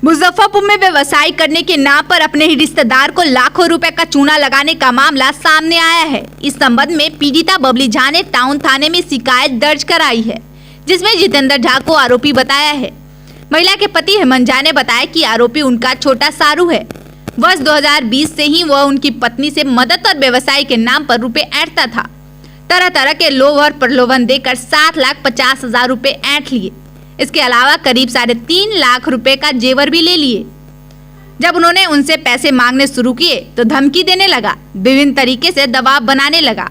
मुजफ्फरपुर में व्यवसाय करने के नाम पर अपने ही रिश्तेदार को लाखों रुपए का चूना लगाने का मामला सामने आया है। इस संबंध में पीड़िता बबली झा ने टाउन थाने में शिकायत दर्ज कराई है, जिसमें जितेंद्र झा को आरोपी बताया है। महिला के पति हेमंत झा ने बताया कि आरोपी उनका छोटा सारू है। वर्ष 2020 से ही वह उनकी पत्नी से मदद और व्यवसाय के नाम पर रुपए ऐंठता था। तरह तरह के लोभ और प्रलोभन देकर 7,50,000 रुपए ऐंठ लिए। इसके अलावा करीब 3.5 लाख रुपए का जेवर भी ले लिए। जब उन्होंने उनसे पैसे मांगने शुरू किए तो धमकी देने लगा, विभिन्न तरीके से दबाव बनाने लगा।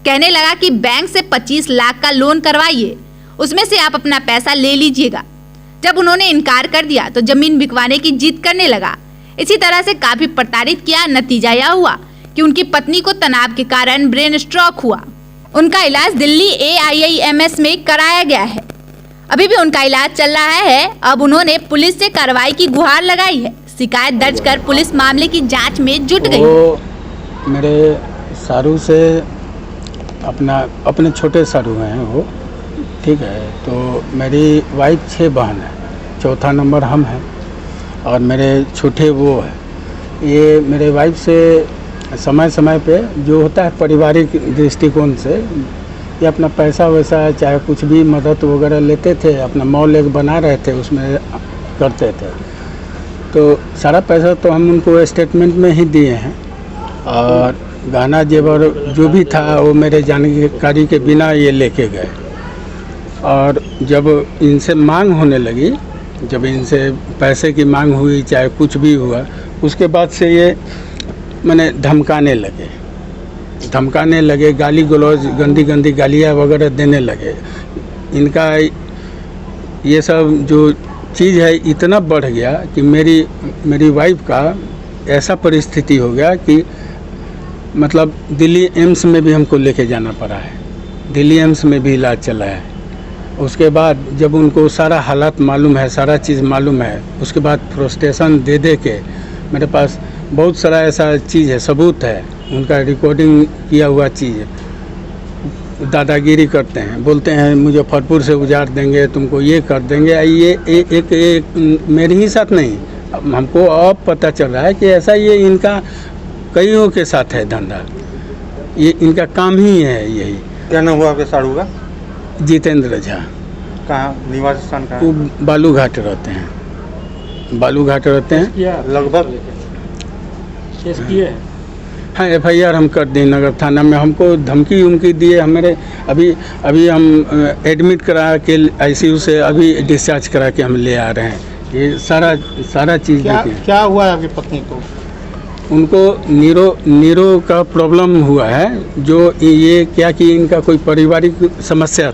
कहने लगा कि बैंक से 25 लाख का लोन करवाइए, उसमें से आप अपना पैसा ले लीजिएगा। जब उन्होंने इनकार कर दिया तो जमीन बिकवाने की जिद करने लगा। इसी तरह से काफी प्रताड़ित किया। नतीजा यह हुआ कि उनकी पत्नी को तनाव के कारण ब्रेन स्ट्रोक हुआ। उनका इलाज दिल्ली AIIMS में कराया गया है। अभी भी उनका इलाज चल रहा है। अब उन्होंने पुलिस से कार्रवाई की गुहार लगाई है। शिकायत दर्ज कर पुलिस मामले की जांच में जुट गई है। मेरे सारू से अपने छोटे सारू हैं वो, ठीक है। तो मेरी वाइफ 6 बहन है, चौथा नंबर हम हैं और मेरे छोटे वो है। ये मेरे वाइफ से समय समय पे जो होता है पारिवारिक दृष्टिकोण से ये अपना पैसा वैसा चाहे कुछ भी मदद वगैरह लेते थे, अपना मॉल एक बना रहे थे उसमें करते थे। तो सारा पैसा तो हम उनको स्टेटमेंट में ही दिए हैं और गहना जेवर जो भी था वो मेरे जानकारी के बिना ये लेके गए। और जब इनसे मांग होने लगी, जब इनसे पैसे की मांग हुई चाहे कुछ भी हुआ, उसके बाद से ये मैंने धमकाने लगे, गाली गलौज गंदी गंदी गालियाँ वगैरह देने लगे। इनका ये सब जो चीज़ है इतना बढ़ गया कि मेरी वाइफ का ऐसा परिस्थिति हो गया कि मतलब दिल्ली एम्स में भी हमको लेके जाना पड़ा है। दिल्ली एम्स में भी इलाज चला है। उसके बाद जब उनको सारा हालात मालूम है, सारा चीज़ मालूम है, उसके बाद फ्रस्ट्रेशन दे के मेरे पास बहुत सारा ऐसा चीज़ है, सबूत है, उनका रिकॉर्डिंग किया हुआ चीज़ है। दादागिरी करते हैं, बोलते हैं मुजफ्फरपुर से उजाड़ देंगे, तुमको ये कर देंगे। ये एक मेरे ही साथ नहीं, हमको अब पता चल रहा है कि ऐसा ये इनका कईयों के साथ है धंधा। ये इनका काम ही है यही। क्या नाम हुआ आपके साड़ू का? जितेंद्र झा। कहाँ निवास स्थान कहाँ? वो बालूघाट रहते हैं, बालूघाट रहते हैं। लगभग केस किए? हाँ, FIR हम कर दी नगर थाना में। हमको धमकी उमकी दिए। हमारे अभी हम एडमिट करा के ICU से अभी डिस्चार्ज करा के हम ले आ रहे हैं। ये सारा चीज़ क्या हुआ है आपकी पत्नी को? उनको नीरो का प्रॉब्लम हुआ है। जो ये क्या कि इनका कोई पारिवारिक समस्या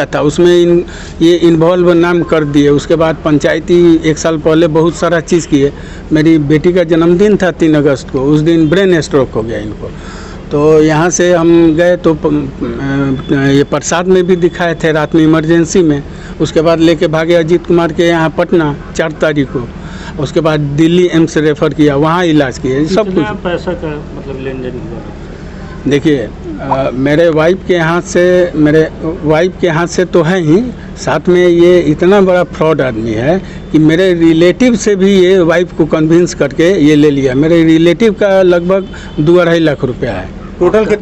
था, उसमें ये इन्वॉल्व नाम कर दिए। उसके बाद पंचायती 1 साल पहले बहुत सारा चीज़ किए। मेरी बेटी का जन्मदिन था 3 अगस्त को, उस दिन ब्रेन स्ट्रोक हो गया इनको। तो यहाँ से हम गए तो ये प्रसाद में भी दिखाए थे रात में इमरजेंसी में। उसके बाद लेके भागे अजीत कुमार के यहाँ पटना 4 तारीख को। उसके बाद दिल्ली एम्स रेफ़र किया, वहाँ इलाज किए। सब कुछ पैसा का मतलब लेन देन हुआ? देखिए, मेरे वाइफ के हाथ से तो है ही, साथ में ये इतना बड़ा फ्रॉड आदमी है कि मेरे रिलेटिव से भी ये वाइफ को कन्विंस करके ये ले लिया। मेरे रिलेटिव का लगभग 2-2.5 लाख रुपया है। टोटल